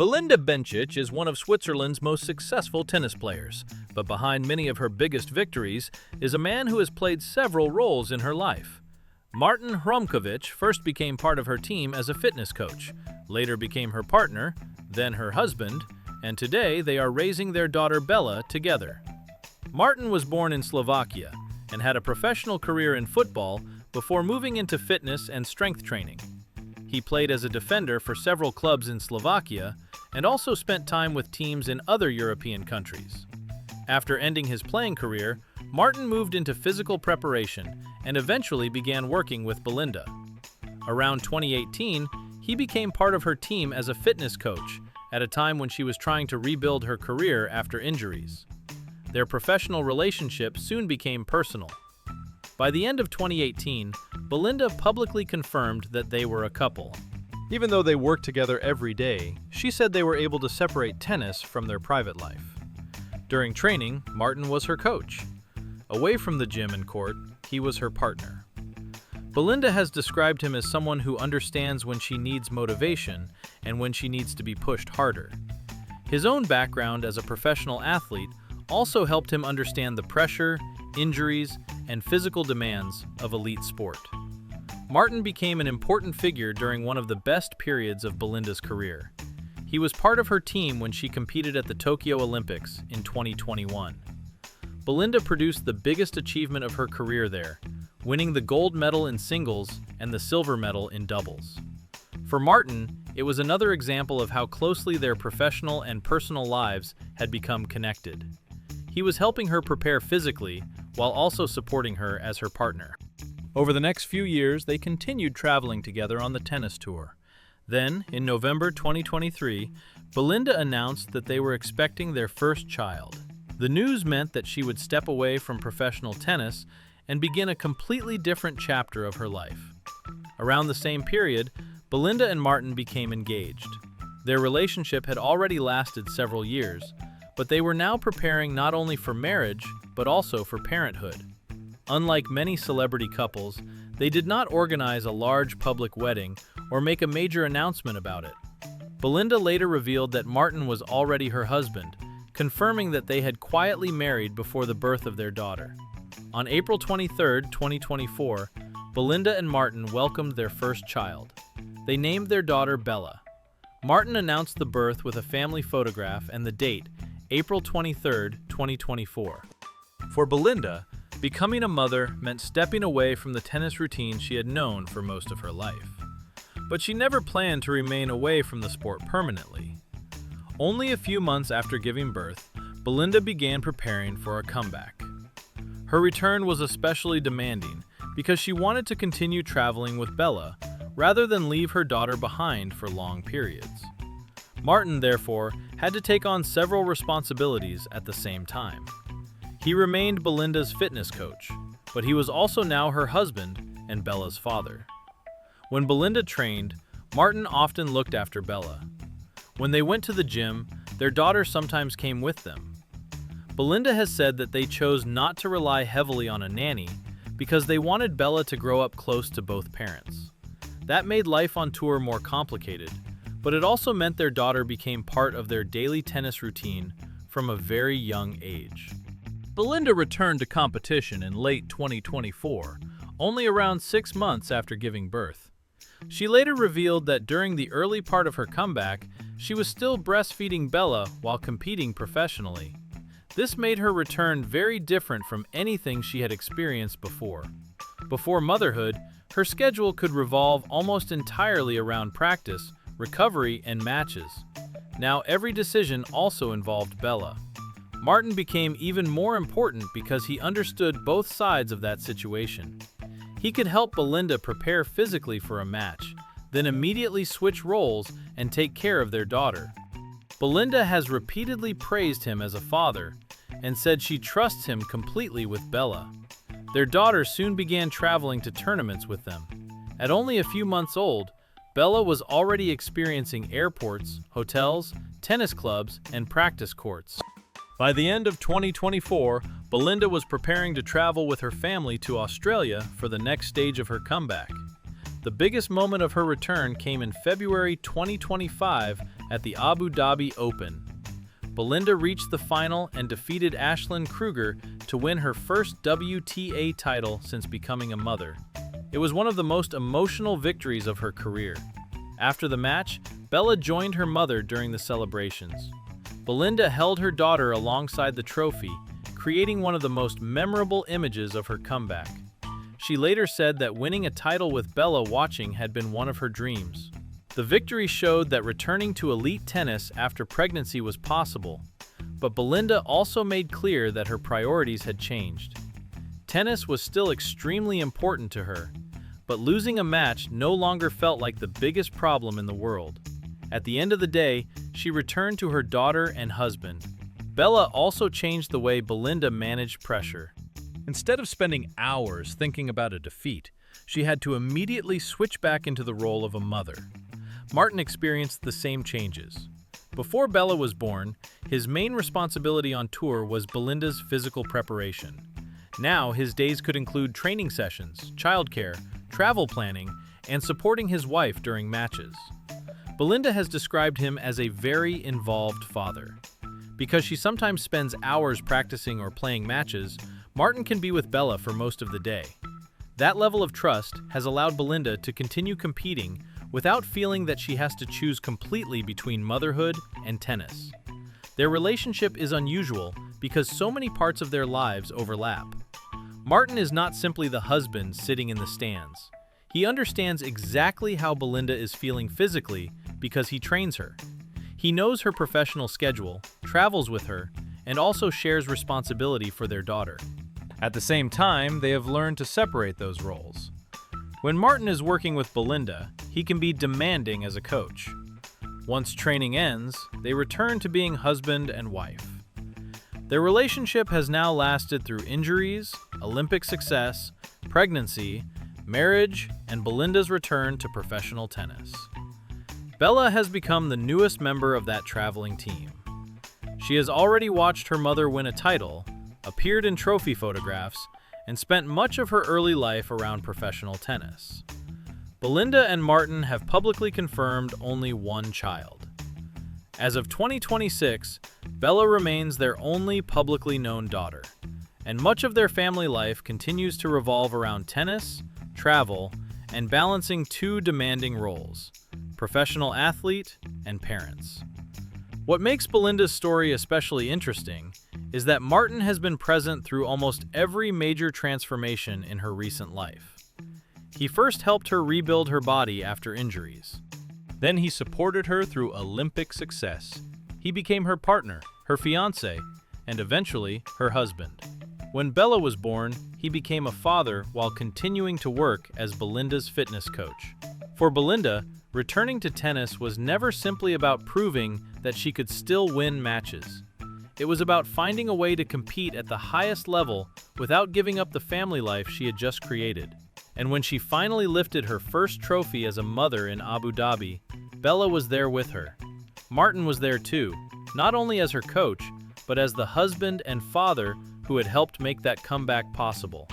Belinda Bencic is one of Switzerland's most successful tennis players, but behind many of her biggest victories is a man who has played several roles in her life. Martin Hromkovic first became part of her team as a fitness coach, later became her partner, then her husband, and today they are raising their daughter Bella together. Martin was born in Slovakia and had a professional career in football before moving into fitness and strength training. He played as a defender for several clubs in Slovakia and also spent time with teams in other European countries. After ending his playing career, Martin moved into physical preparation and eventually began working with Belinda. Around 2018, he became part of her team as a fitness coach at a time when she was trying to rebuild her career after injuries. Their professional relationship soon became personal. By the end of 2018, Belinda publicly confirmed that they were a couple. Even though they worked together every day, she said they were able to separate tennis from their private life. During training, Martin was her coach. Away from the gym and court, he was her partner. Belinda has described him as someone who understands when she needs motivation and when she needs to be pushed harder. His own background as a professional athlete also helped him understand the pressure, injuries, and physical demands of elite sport. Martin became an important figure during one of the best periods of Belinda's career. He was part of her team when she competed at the Tokyo Olympics in 2021. Belinda produced the biggest achievement of her career there, winning the gold medal in singles and the silver medal in doubles. For Martin, it was another example of how closely their professional and personal lives had become connected. He was helping her prepare physically while also supporting her as her partner. Over the next few years, they continued traveling together on the tennis tour. Then, in November 2023, Belinda announced that they were expecting their first child. The news meant that she would step away from professional tennis and begin a completely different chapter of her life. Around the same period, Belinda and Martin became engaged. Their relationship had already lasted several years, but they were now preparing not only for marriage, but also for parenthood. Unlike many celebrity couples, they did not organize a large public wedding or make a major announcement about it. Belinda later revealed that Martin was already her husband, confirming that they had quietly married before the birth of their daughter. On April 23, 2024, Belinda and Martin welcomed their first child. They named their daughter Bella. Martin announced the birth with a family photograph and the date, April 23, 2024. For Belinda, becoming a mother meant stepping away from the tennis routine she had known for most of her life. But she never planned to remain away from the sport permanently. Only a few months after giving birth, Belinda began preparing for a comeback. Her return was especially demanding because she wanted to continue traveling with Bella rather than leave her daughter behind for long periods. Martin, therefore, had to take on several responsibilities at the same time. He remained Belinda's fitness coach, but he was also now her husband and Bella's father. When Belinda trained, Martin often looked after Bella. When they went to the gym, their daughter sometimes came with them. Belinda has said that they chose not to rely heavily on a nanny because they wanted Bella to grow up close to both parents. That made life on tour more complicated, but it also meant their daughter became part of their daily tennis routine from a very young age. Belinda returned to competition in late 2024, only around 6 months after giving birth. She later revealed that during the early part of her comeback, she was still breastfeeding Bella while competing professionally. This made her return very different from anything she had experienced before. Before motherhood, her schedule could revolve almost entirely around practice, recovery, and matches. Now every decision also involved Bella. Martin became even more important because he understood both sides of that situation. He could help Belinda prepare physically for a match, then immediately switch roles and take care of their daughter. Belinda has repeatedly praised him as a father and said she trusts him completely with Bella. Their daughter soon began traveling to tournaments with them. At only a few months old, Bella was already experiencing airports, hotels, tennis clubs, and practice courts. By the end of 2024, Belinda was preparing to travel with her family to Australia for the next stage of her comeback. The biggest moment of her return came in February 2025 at the Abu Dhabi Open. Belinda reached the final and defeated Ashlyn Kruger to win her first WTA title since becoming a mother. It was one of the most emotional victories of her career. After the match, Bella joined her mother during the celebrations. Belinda held her daughter alongside the trophy, creating one of the most memorable images of her comeback. She later said that winning a title with Bella watching had been one of her dreams. The victory showed that returning to elite tennis after pregnancy was possible, but Belinda also made clear that her priorities had changed. Tennis was still extremely important to her, but losing a match no longer felt like the biggest problem in the world. At the end of the day, she returned to her daughter and husband. Bella also changed the way Belinda managed pressure. Instead of spending hours thinking about a defeat, she had to immediately switch back into the role of a mother. Martin experienced the same changes. Before Bella was born, his main responsibility on tour was Belinda's physical preparation. Now, his days could include training sessions, childcare, travel planning, and supporting his wife during matches. Belinda has described him as a very involved father. Because she sometimes spends hours practicing or playing matches, Martin can be with Bella for most of the day. That level of trust has allowed Belinda to continue competing without feeling that she has to choose completely between motherhood and tennis. Their relationship is unusual because so many parts of their lives overlap. Martin is not simply the husband sitting in the stands. He understands exactly how Belinda is feeling physically because he trains her. He knows her professional schedule, travels with her, and also shares responsibility for their daughter. At the same time, they have learned to separate those roles. When Martin is working with Belinda, he can be demanding as a coach. Once training ends, they return to being husband and wife. Their relationship has now lasted through injuries, Olympic success, pregnancy, marriage, and Belinda's return to professional tennis. Bella has become the newest member of that traveling team. She has already watched her mother win a title, appeared in trophy photographs, and spent much of her early life around professional tennis. Belinda and Martin have publicly confirmed only one child. As of 2026, Bella remains their only publicly known daughter, and much of their family life continues to revolve around tennis, travel, and balancing two demanding roles: professional athlete and parents. What makes Belinda's story especially interesting is that Martin has been present through almost every major transformation in her recent life. He first helped her rebuild her body after injuries. Then he supported her through Olympic success. He became her partner, her fiancé, and eventually her husband. When Bella was born, he became a father while continuing to work as Belinda's fitness coach. For Belinda, returning to tennis was never simply about proving that she could still win matches. It was about finding a way to compete at the highest level without giving up the family life she had just created. And when she finally lifted her first trophy as a mother in Abu Dhabi, Bella was there with her. Martin was there too, not only as her coach, but as the husband and father who had helped make that comeback possible.